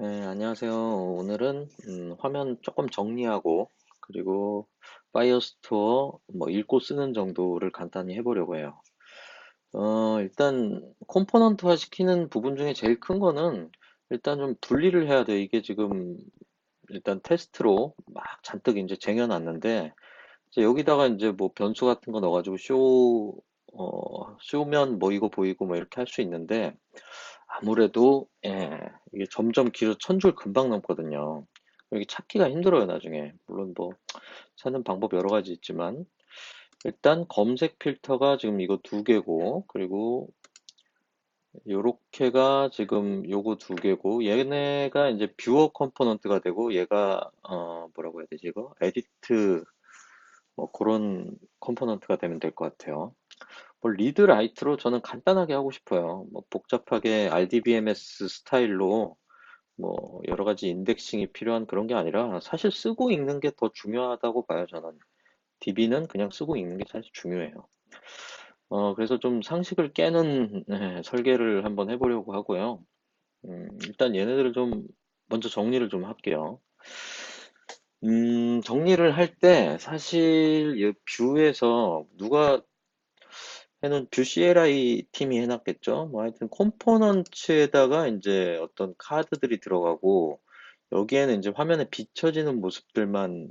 네, 안녕하세요. 오늘은 화면 조금 정리하고 그리고 파이어스토어 뭐 읽고 쓰는 정도를 간단히 해보려고 해요. 일단 컴포넌트화 시키는 부분 중에 제일 큰 거는 일단 좀 분리를 해야 돼. 이게 지금 일단 테스트로 막 잔뜩 이제 쟁여놨는데 이제 여기다가 이제 뭐 변수 같은 거 넣어가지고 쇼면 뭐 이거 보이고 뭐 이렇게 할 수 있는데 아무래도 이게 점점 길어 1000줄 금방 넘거든요. 이게 찾기가 힘들어요, 나중에. 물론 뭐 찾는 방법 여러 가지 있지만 일단 검색 필터가 지금 이거 두 개고 그리고 요렇게가 지금 요거 두 개고 얘네가 이제 뷰어 컴포넌트가 되고 얘가 뭐라고 해야 되지 이거? 에디트 뭐 그런 컴포넌트가 되면 될 것 같아요. 뭐 리드 라이트로 저는 간단하게 하고 싶어요. 뭐 복잡하게 RDBMS 스타일로 뭐 여러 가지 인덱싱이 필요한 그런 게 아니라 사실 쓰고 읽는 게 더 중요하다고 봐요, 저는. DB는 그냥 쓰고 읽는 게 사실 중요해요. 그래서 좀 상식을 깨는 설계를 한번 해보려고 하고요. 일단 얘네들을 좀 먼저 정리를 좀 할게요. 정리를 할 때 사실 이 뷰에서 누가 해놓은 뷰 CLI 팀이 해놨겠죠. 뭐 하여튼 컴포넌츠에다가 이제 어떤 카드들이 들어가고 여기에는 이제 화면에 비춰지는 모습들만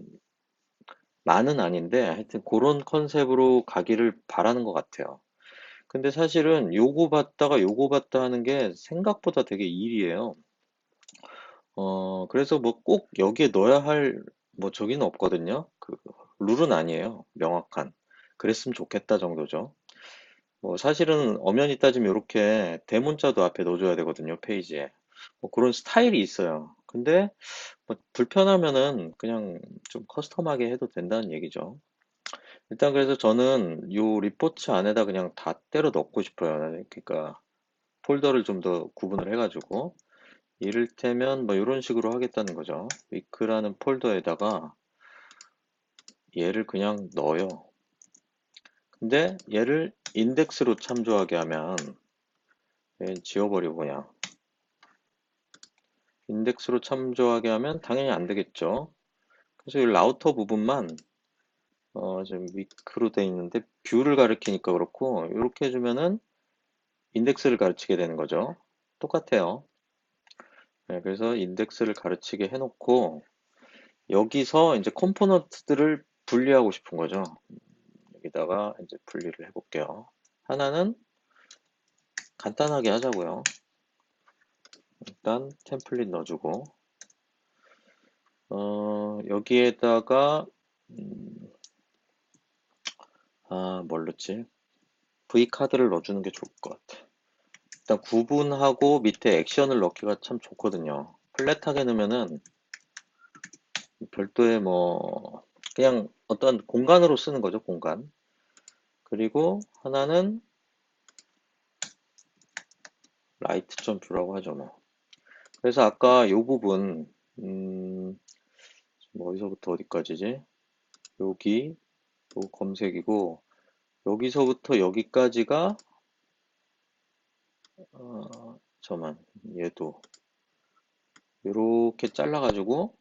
많은 아닌데 하여튼 그런 컨셉으로 가기를 바라는 것 같아요. 근데 사실은 요거 봤다가 요거 봤다 하는 게 생각보다 되게 일이에요. 그래서 뭐 꼭 여기에 넣어야 할 뭐 저기는 없거든요. 그 룰은 아니에요. 명확한. 그랬으면 좋겠다 정도죠. 뭐 사실은 엄연히 따지면 이렇게 대문자도 앞에 넣어줘야 되거든요, 페이지에. 뭐 그런 스타일이 있어요. 근데 뭐 불편하면은 그냥 좀 커스텀하게 해도 된다는 얘기죠. 일단 그래서 저는 요 리포트 안에다 그냥 다 때려 넣고 싶어요. 그러니까 폴더를 좀 더 구분을 해가지고 이를테면 뭐 이런 식으로 하겠다는 거죠. 위크라는 폴더에다가 얘를 그냥 넣어요. 근데 얘를 인덱스로 참조하게 하면 얘 지워버리고 그냥 인덱스로 참조하게 하면 당연히 안 되겠죠. 그래서 이 라우터 부분만 지금 위크로 돼 있는데 뷰를 가리키니까 그렇고 이렇게 해주면은 인덱스를 가르치게 되는 거죠. 똑같아요. 네, 그래서 인덱스를 가르치게 해놓고 여기서 이제 컴포넌트들을 분리하고 싶은 거죠. 여기다가 이제 분리를 해볼게요. 하나는 간단하게 하자고요. 일단 템플릿 넣어주고 여기에다가 뭘 넣지? V카드를 넣어주는 게 좋을 것 같아. 일단 구분하고 밑에 액션을 넣기가 참 좋거든요. 플랫하게 넣으면은 별도의 뭐 그냥 어떤 공간으로 쓰는 거죠, 공간. 그리고 하나는 라이트.뷰라고 하죠, 뭐. 그래서 아까 요 부분 뭐 어디서부터 어디까지지? 여기 요 검색이고 여기서부터 여기까지가 잠만 얘도 이렇게 잘라가지고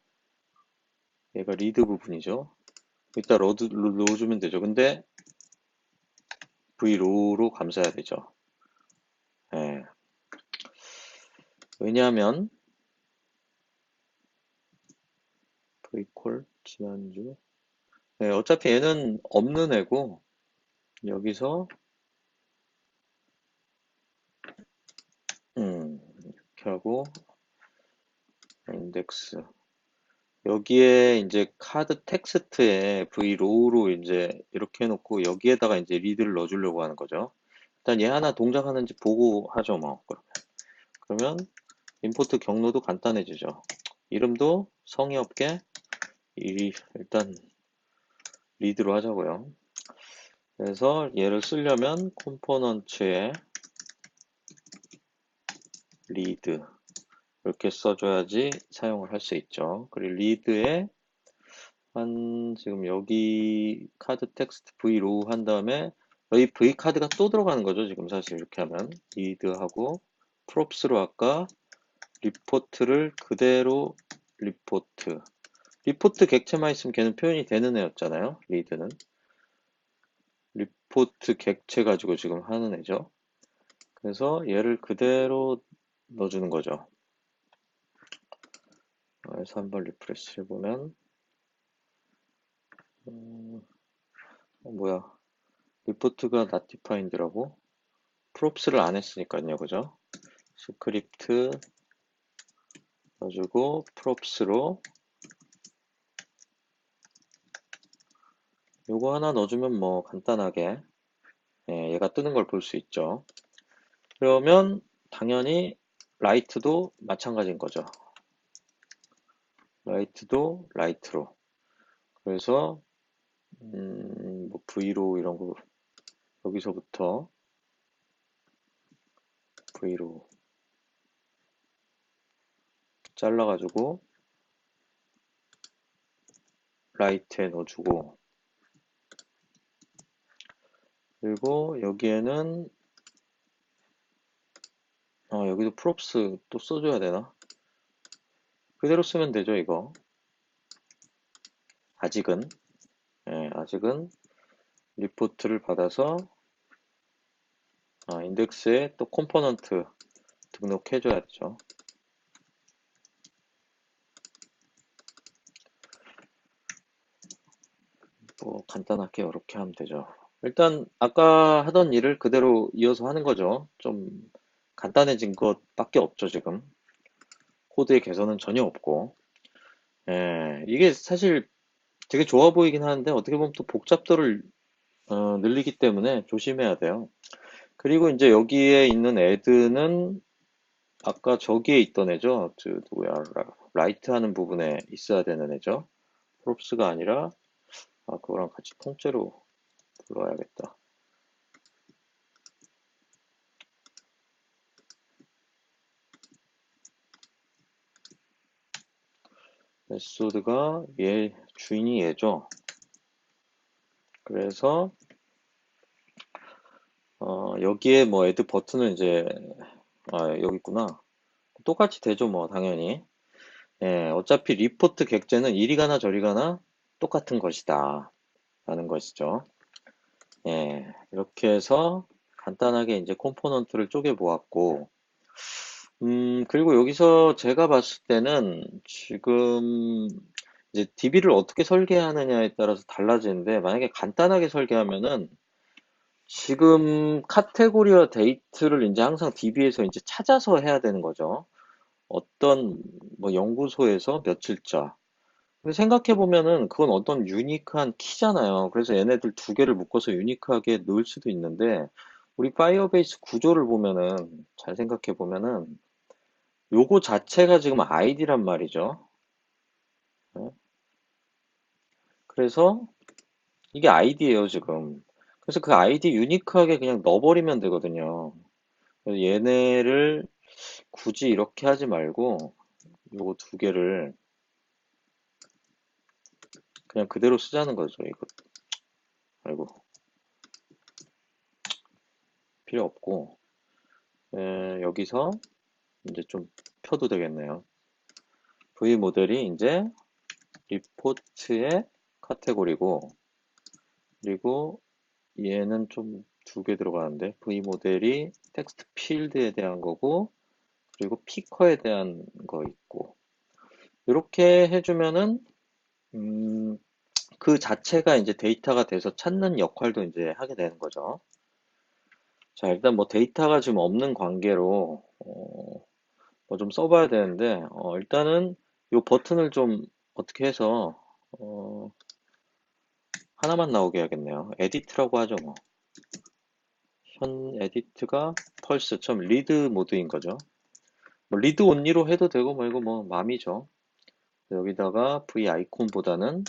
얘가 리드 부분이죠. 이따 넣어주면 되죠. 근데 V로우로 감싸야 되죠. 예. 왜냐하면 V콜 지난주 예, 어차피 얘는 없는 애고 여기서 이렇게 하고 인덱스 여기에 이제 카드 텍스트에 V로우로 이제 이렇게 해놓고 여기에다가 이제 리드를 넣어주려고 하는 거죠. 일단 얘 하나 동작하는지 보고 하죠, 뭐. 그러면 임포트 경로도 간단해지죠. 이름도 성의 없게 일단 리드로 하자고요. 그래서 얘를 쓰려면 컴포넌츠에 리드 이렇게 써줘야지 사용을 할 수 있죠. 그리고 리드에 한 지금 여기 카드 텍스트 V로우 한 다음에 여기 V 카드가 또 들어가는 거죠. 지금 사실 이렇게 하면 리드하고 props로 아까 리포트를 그대로 리포트 객체만 있으면 걔는 표현이 되는 애였잖아요. 리드는 리포트 객체 가지고 지금 하는 애죠. 그래서 얘를 그대로 넣어주는 거죠. 그래서 한번 리프레시 해보면 뭐야, 리포트가 not defined라고 props를 안 했으니까요. 그죠? 스크립트 넣어주고 props로 요거 하나 넣어주면 뭐 간단하게 얘가 뜨는 걸 볼 수 있죠. 그러면 당연히 라이트도 마찬가지인 거죠. 라이트도 라이트로. 그래서 뭐 V로 이런 거 여기서부터 V로 잘라가지고 라이트에 넣어주고, 그리고 여기에는 여기도 props 또 써줘야 되나? 그대로 쓰면 되죠, 이거. 아직은. 아직은 리포트를 받아서 인덱스에 또 컴포넌트 등록해줘야 되죠. 뭐 간단하게 이렇게 하면 되죠. 일단 아까 하던 일을 그대로 이어서 하는 거죠. 좀 간단해진 것밖에 없죠, 지금. 코드의 개선은 전혀 없고. 이게 사실 되게 좋아 보이긴 하는데 어떻게 보면 또 복잡도를 늘리기 때문에 조심해야 돼요. 그리고 이제 여기에 있는 애드는 아까 저기에 있던 애죠. 누구야? 라이트 하는 부분에 있어야 되는 애죠. props가 아니라 그거랑 같이 통째로 불러야겠다. 메소드가 얘 주인이 얘죠. 그래서 여기에 뭐 애드 버튼은 이제 여기 있구나. 똑같이 되죠, 뭐 당연히. 어차피 리포트 객체는 이리 가나 저리 가나 똑같은 것이다 라는 것이죠. 이렇게 해서 간단하게 이제 컴포넌트를 쪼개 보았고, 그리고 여기서 제가 봤을 때는 지금 이제 DB를 어떻게 설계하느냐에 따라서 달라지는데, 만약에 간단하게 설계하면은 지금 카테고리와 데이트를 이제 항상 DB에서 이제 찾아서 해야 되는 거죠. 어떤 뭐 연구소에서 며칠자. 근데 생각해 보면은 그건 어떤 유니크한 키잖아요. 그래서 얘네들 두 개를 묶어서 유니크하게 넣을 수도 있는데, 우리 파이어베이스 구조를 보면은 잘 생각해 보면은 요거 자체가 지금 아이디란 말이죠. 네. 그래서 이게 아이디예요, 지금. 그래서 그 아이디 유니크하게 그냥 넣어버리면 되거든요. 그래서 얘네를 굳이 이렇게 하지 말고 요거 두 개를 그냥 그대로 쓰자는 거죠. 이거 아이고 필요 없고, 여기서 이제 좀 펴도 되겠네요. V 모델이 이제 리포트의 카테고리고, 그리고 얘는 좀 두 개 들어가는데 V 모델이 텍스트 필드에 대한 거고, 그리고 피커에 대한 거 있고, 이렇게 해주면은 그 자체가 이제 데이터가 돼서 찾는 역할도 이제 하게 되는 거죠. 자, 일단 뭐 데이터가 지금 없는 관계로 뭐 좀 써봐야 되는데, 일단은 이 버튼을 좀 어떻게 해서 하나만 나오게 해야겠네요. 에디트라고 하죠, 뭐. 현 에디트가 펄스 처음 리드 모드인 거죠. 뭐 리드 온리로 해도 되고 뭐 이거 뭐 맘이죠. 여기다가 V 아이콘보다는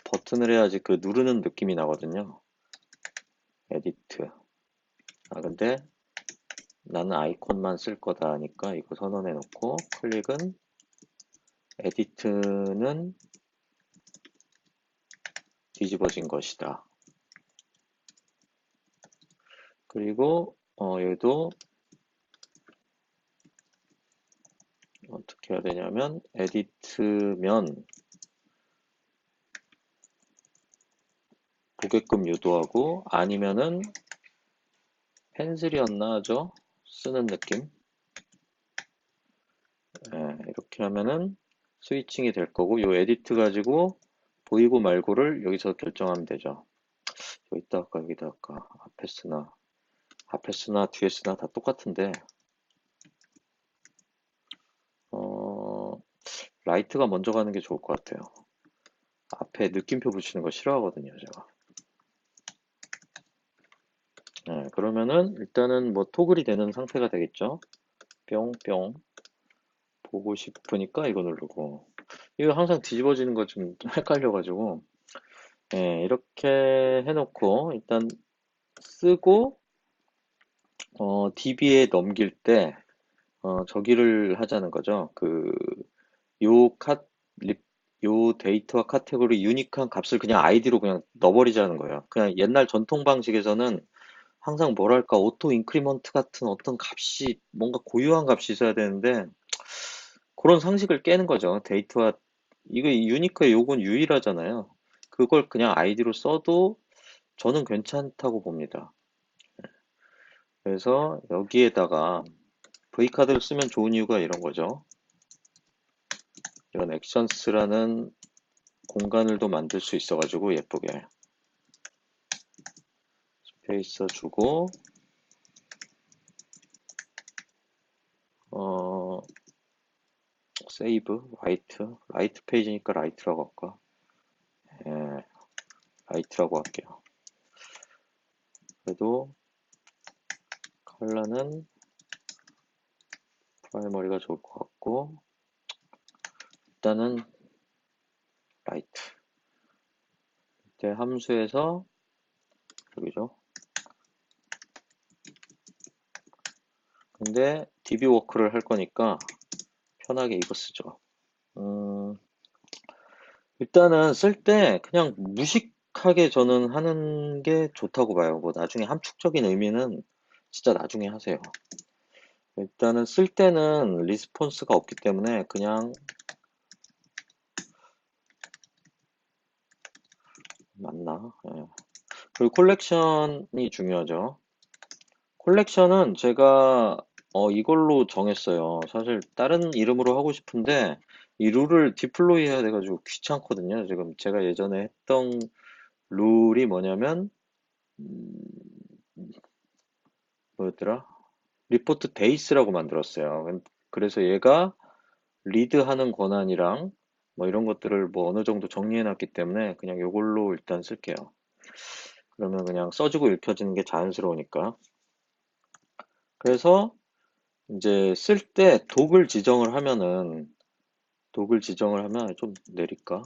버튼을 해야지 그 누르는 느낌이 나거든요. 에디트. 근데 나는 아이콘만 쓸 거다 하니까 이거 선언해 놓고, 클릭은 에디트는 뒤집어진 것이다. 그리고 얘도 어떻게 해야 되냐면 에디트면 보게끔 유도하고 아니면은 펜슬이었나 하죠? 쓰는 느낌. 이렇게 하면은 스위칭이 될 거고 요 에디트 가지고 보이고 말고를 여기서 결정하면 되죠. 여기다 할까 여기다 할까 앞에 쓰나 뒤에 쓰나 다 똑같은데 어, 라이트가 먼저 가는 게 좋을 것 같아요. 앞에 느낌표 붙이는 거 싫어하거든요, 제가. 그러면은 일단은 뭐 토글이 되는 상태가 되겠죠. 뿅뿅 보고 싶으니까 이거 누르고 이거 항상 뒤집어지는 거 좀 헷갈려가지고 이렇게 해놓고 일단 쓰고 DB에 넘길 때 저기를 하자는 거죠. 요 카, 립, 요 데이터와 카테고리 유니크한 값을 그냥 아이디로 그냥 넣어버리자는 거예요. 그냥 옛날 전통 방식에서는 항상 뭐랄까 오토 인크리먼트 같은 어떤 값이 뭔가 고유한 값이 있어야 되는데 그런 상식을 깨는 거죠. 데이터와 이거 유니크의 요건 유일하잖아요. 그걸 그냥 아이디로 써도 저는 괜찮다고 봅니다. 그래서 여기에다가 V카드를 쓰면 좋은 이유가 이런 거죠. 이런 액션스라는 공간을 또 만들 수 있어가지고 예쁘게 스페이서 주고 어 세이브 라이트 페이지니까 라이트라고 할까? 예, 라이트라고 할게요. 그래도 컬러는 프라이머리가 좋을 것 같고 일단은 라이트 이때 함수에서 여기죠. 근데 DB 워크를 할 거니까 편하게 이거 쓰죠. 음, 일단은 쓸 때 그냥 무식하게 저는 하는 게 좋다고 봐요. 뭐 나중에 함축적인 의미는 진짜 나중에 하세요. 일단은 쓸 때는 리스폰스가 없기 때문에 그냥 맞나? 예. 그리고 콜렉션이 중요하죠. 콜렉션은 제가 이걸로 정했어요. 사실 다른 이름으로 하고 싶은데 이 룰을 디플로이 해야 돼가지고 귀찮거든요. 지금 제가 예전에 했던 룰이 뭐냐면 음, 뭐였더라? 리포트 데이스라고 만들었어요. 그래서 얘가 리드하는 권한이랑 뭐 이런 것들을 뭐 어느 정도 정리해 놨기 때문에 그냥 이걸로 일단 쓸게요. 그러면 그냥 써주고 읽혀지는 게 자연스러우니까. 그래서 이제 쓸 때 독을 지정을 하면 좀 내릴까?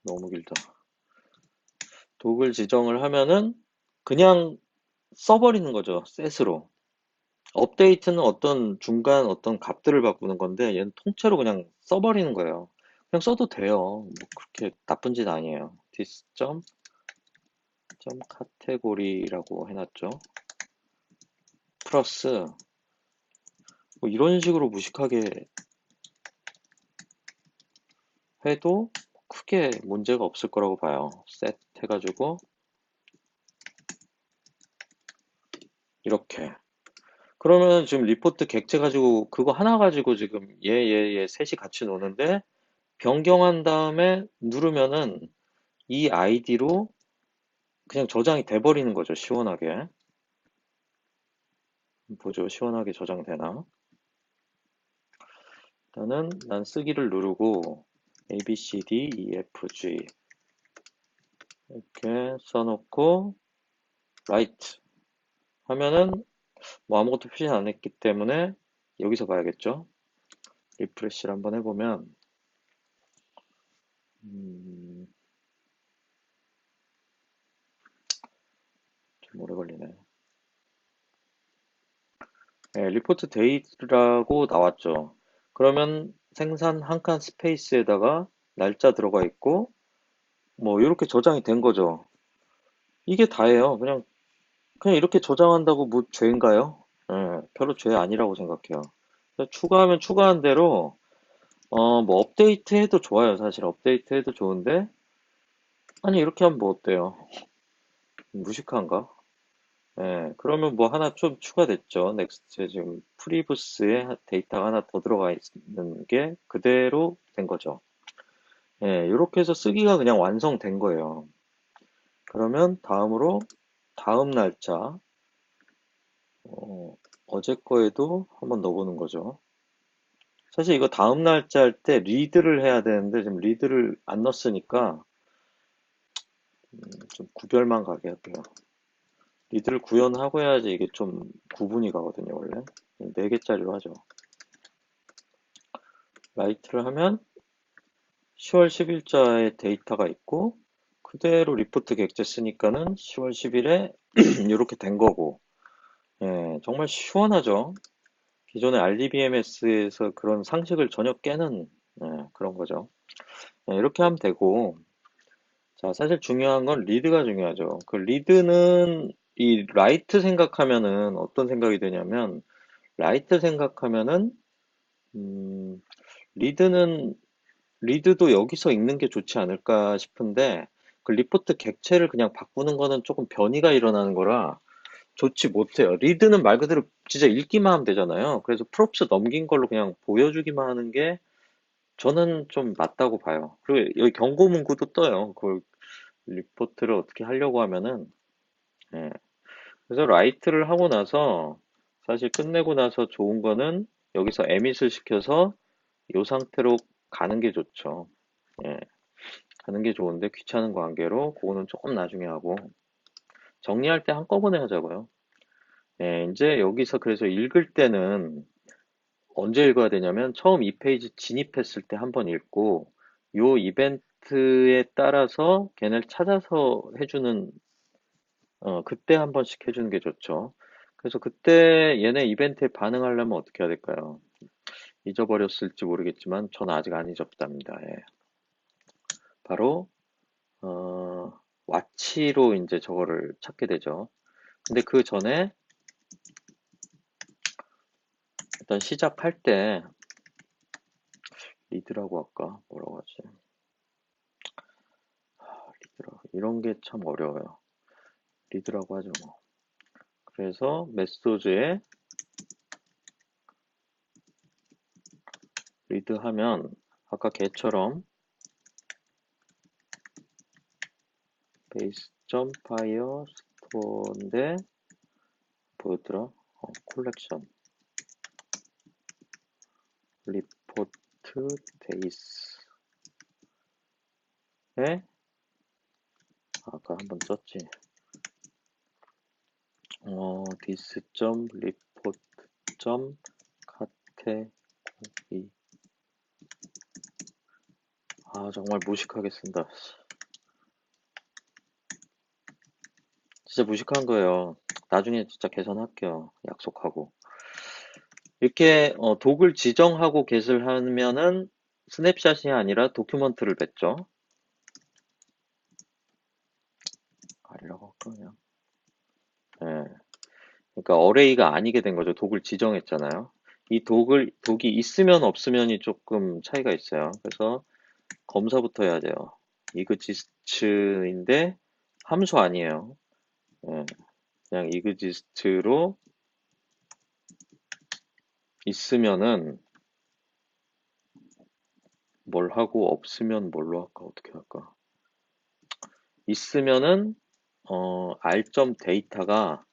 너무 길다. 독을 지정을 하면은 그냥 써버리는 거죠. 셋으로. 업데이트는 어떤 중간 어떤 값들을 바꾸는 건데 얘는 통째로 그냥 써버리는 거예요. 그냥 써도 돼요. 뭐 그렇게 나쁜 짓 아니에요. this 점 카테고리라고 해놨죠. 플러스 뭐 이런 식으로 무식하게 해도 크게 문제가 없을 거라고 봐요. 셋 해가지고 이렇게 그러면 지금 리포트 객체 가지고 그거 하나 가지고 지금 얘 셋이 같이 노는데 변경한 다음에 누르면은 이 아이디로 그냥 저장이 돼 버리는 거죠. 시원하게. 보죠. 시원하게 저장되나? 일단은 난 쓰기를 누르고 A, B, C, D, E, F, G 이렇게 써놓고 write 하면은 뭐 아무것도 표시 안 했기 때문에 여기서 봐야겠죠. 리프레시를 한번 해보면 음, 좀 오래 걸리네. 네, 리포트 데이트라고 나왔죠. 그러면 생산 한 칸 스페이스에다가 날짜 들어가 있고 뭐 이렇게 저장이 된 거죠. 이게 다예요. 그냥 이렇게 저장한다고 뭐 죄인가요? 별로 죄 아니라고 생각해요. 추가하면 추가한 대로 뭐 업데이트 해도 좋아요. 사실 업데이트 해도 좋은데 아니 이렇게 하면 뭐 어때요? 무식한가? 예, 그러면 뭐 하나 좀 추가됐죠. 넥스트 지금 프리부스에 데이터가 하나 더 들어가 있는 게 그대로 된 거죠. 예, 이렇게 해서 쓰기가 그냥 완성된 거예요. 그러면 다음으로 다음 날짜 어제 거에도 한번 넣어보는 거죠. 사실 이거 다음 날짜 할 때 리드를 해야 되는데 지금 리드를 안 넣었으니까 좀 구별만 가게 할게요. 리드를 구현하고 해야지 이게 좀 구분이 가거든요, 원래. 4개짜리로 하죠. 라이트를 하면 10월 10일자의 데이터가 있고 그대로 리포트 객체 쓰니까는 10월 10일에 이렇게 된 거고 예, 정말 시원하죠. 기존의 RDBMS에서 그런 상식을 전혀 깨는 그런 거죠. 예, 이렇게 하면 되고 자, 사실 중요한 건 리드가 중요하죠. 그 리드는 이 라이트 생각하면은 어떤 생각이 드냐면 라이트 생각하면은 음, 리드는 리드도 여기서 읽는 게 좋지 않을까 싶은데 그 리포트 객체를 그냥 바꾸는 거는 조금 변이가 일어나는 거라 좋지 못해요. 리드는 말 그대로 진짜 읽기만 하면 되잖아요. 그래서 프롭스 넘긴 걸로 그냥 보여주기만 하는 게 저는 좀 맞다고 봐요. 그리고 여기 경고 문구도 떠요. 그 리포트를 어떻게 하려고 하면은 예. 그래서 라이트를 하고 나서 사실 끝내고 나서 좋은 거는 여기서 에밋을 시켜서 이 상태로 가는 게 좋죠. 예. 가는 게 좋은데 귀찮은 관계로 그거는 조금 나중에 하고 정리할 때 한꺼번에 하자고요. 예, 이제 여기서 그래서 읽을 때는 언제 읽어야 되냐면 처음 이 페이지 진입했을 때 한번 읽고 요 이벤트에 따라서 걔네를 찾아서 해주는 그때 한 번씩 해주는 게 좋죠. 그래서 그때 얘네 이벤트에 반응하려면 어떻게 해야 될까요? 잊어버렸을지 모르겠지만 전 아직 안 잊었답니다. 예. 바로 와치로 이제 저거를 찾게 되죠. 근데 그 전에 일단 시작할 때 리드라고 할까? 뭐라고 하지? 리드라 이런 게 참 어려워요. 리드라고 하죠 뭐. 그래서 메소드에 리드하면 아까 걔처럼 base.fire store인데 뭐였더라? 콜렉션 리포트 데이스에 아까 한번 썼지. this.report.category 아 정말 무식하게 쓴다. 진짜 무식한 거예요. 나중에 진짜 개선할게요. 약속하고. 이렇게 독을 지정하고 get을 하면은 스냅샷이 아니라 도큐먼트를 뱉죠. 아니라고 할까 그냥. 예. 그러니까 어레이가 아니게 된 거죠. 독을 지정했잖아요. 이 독이 있으면 없으면이 조금 차이가 있어요. 그래서 검사부터 해야 돼요. 이그지스트인데 함수 아니에요. 예. 그냥 이그지스트로 있으면은 뭘 하고 없으면 뭘로 할까? 어떻게 할까? 있으면은 r.data가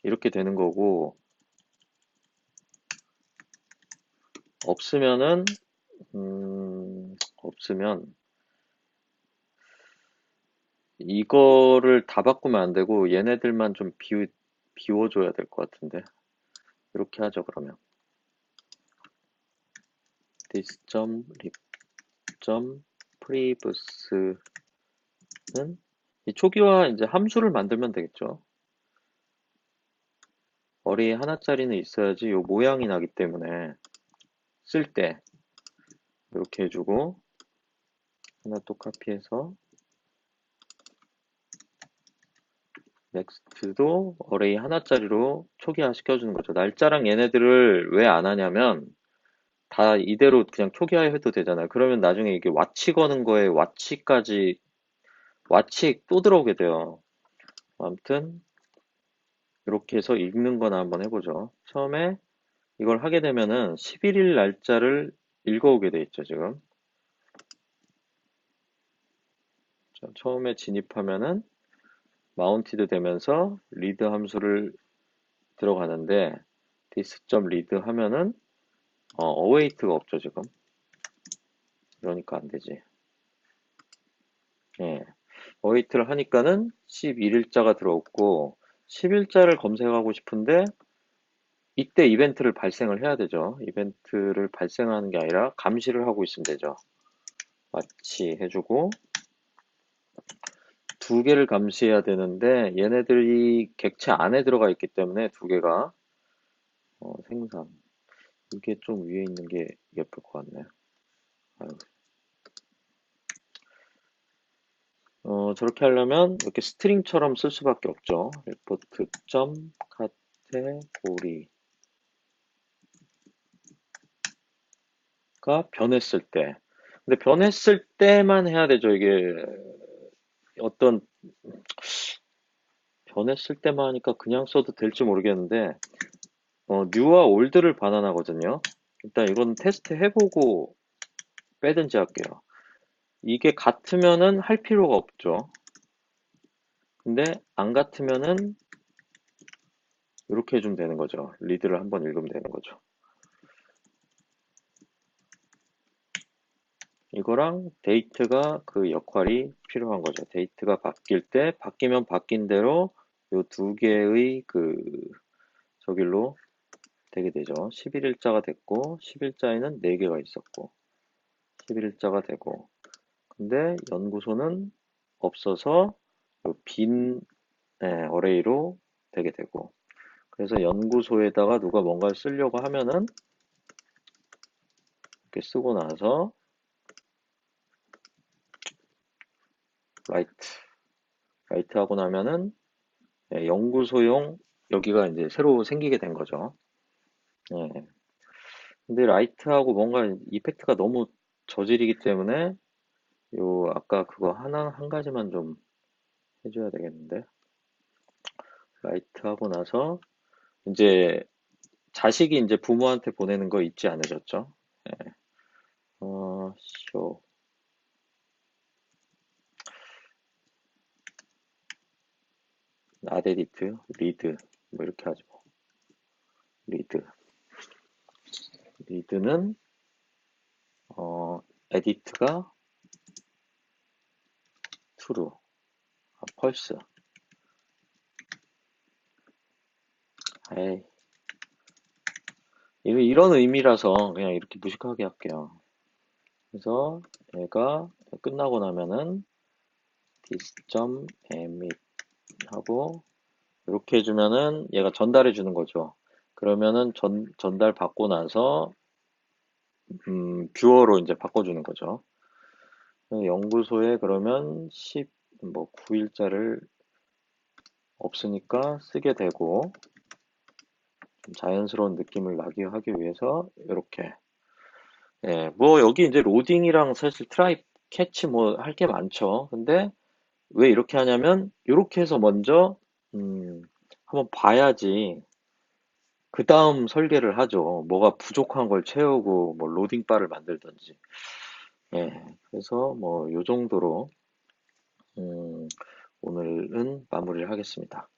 이렇게 되는 거고 없으면은 없으면 이거를 다 바꾸면 안 되고 얘네들만 좀 비워줘야 될 것 같은데 이렇게 하죠 그러면 this.lib.previous는 이 초기화 이제 함수를 만들면 되겠죠. 어리 하나짜리는 있어야지 요 모양이 나기 때문에 쓸 때 이렇게 해주고 하나 또 카피해서 넥스트도 어레이 하나짜리로 초기화 시켜주는 거죠. 날짜랑 얘네들을 왜 안 하냐면 다 이대로 그냥 초기화해도 되잖아요. 그러면 나중에 이게 왓치 거는 거에 왓치 또 들어오게 돼요. 아무튼 이렇게 해서 읽는 거나 한번 해보죠. 처음에 이걸 하게 되면은 11일 날짜를 읽어오게 돼 있죠, 지금. 자, 처음에 진입하면은 마운티드 되면서 리드 함수를 들어가는데 this.read 하면은 await가 없죠, 지금. 그러니까 안 되지. 예. await를 하니까는 11일자가 들어왔고 10일자를 검색하고 싶은데 이때 이벤트를 발생을 해야 되죠. 이벤트를 발생하는 게 아니라 감시를 하고 있으면 되죠. 마치 해주고 두 개를 감시해야 되는데 얘네들이 객체 안에 들어가 있기 때문에 두 개가 생산 이게 좀 위에 있는 게 예쁠 것 같네요. 아유. 저렇게 하려면 이렇게 스트링처럼 쓸 수밖에 없죠. report.category가 변했을 때. 근데 변했을 때만 해야 되죠. 이게 어떤 변했을 때만 하니까 그냥 써도 될지 모르겠는데 new와 old를 반환하거든요. 일단 이건 테스트 해보고 빼든지 할게요. 이게 같으면은 할 필요가 없죠. 근데 안 같으면은 이렇게 해주면 되는 거죠. 리드를 한번 읽으면 되는 거죠. 이거랑 데이트가 그 역할이 필요한 거죠. 데이트가 바뀔 때 바뀌면 바뀐 대로 요 두 개의 그 저길로 되게 되죠. 11일자가 됐고 10일자에는 4개가 있었고 11일자가 되고 근데 연구소는 없어서 빈 어레이로 되게 되고 그래서 연구소에다가 누가 뭔가를 쓰려고 하면은 이렇게 쓰고 나서 라이트 하고 나면은 연구소용 여기가 이제 새로 생기게 된 거죠. 예. 근데 라이트하고 뭔가 이펙트가 너무 저질이기 때문에 요 아까 그거 한 가지만 좀 해줘야 되겠는데 라이트 하고 나서 이제 자식이 이제 부모한테 보내는 거 잊지 않으셨죠? 예. 쇼 아데디트 리드 뭐 이렇게 하죠. 리드 리드는 에디트가 true 펄스 에이 이런 의미라서 그냥 이렇게 무식하게 할게요. 그래서 얘가 끝나고 나면은 this.emit 하고 이렇게 해주면은 얘가 전달해 주는 거죠. 그러면은 전달 받고 나서 뷰어로 이제 바꿔주는 거죠. 연구소에 그러면 9일자를 없으니까 쓰게 되고 좀 자연스러운 느낌을 나게 하기 위해서 이렇게 예, 뭐 여기 이제 로딩이랑 사실 트라이 캐치 뭐 할 게 많죠. 근데 왜 이렇게 하냐면 이렇게 해서 먼저 한번 봐야지 그 다음 설계를 하죠. 뭐가 부족한 걸 채우고 뭐 로딩 바를 만들든지. 예, 그래서 뭐 요 정도로 오늘은 마무리를 하겠습니다.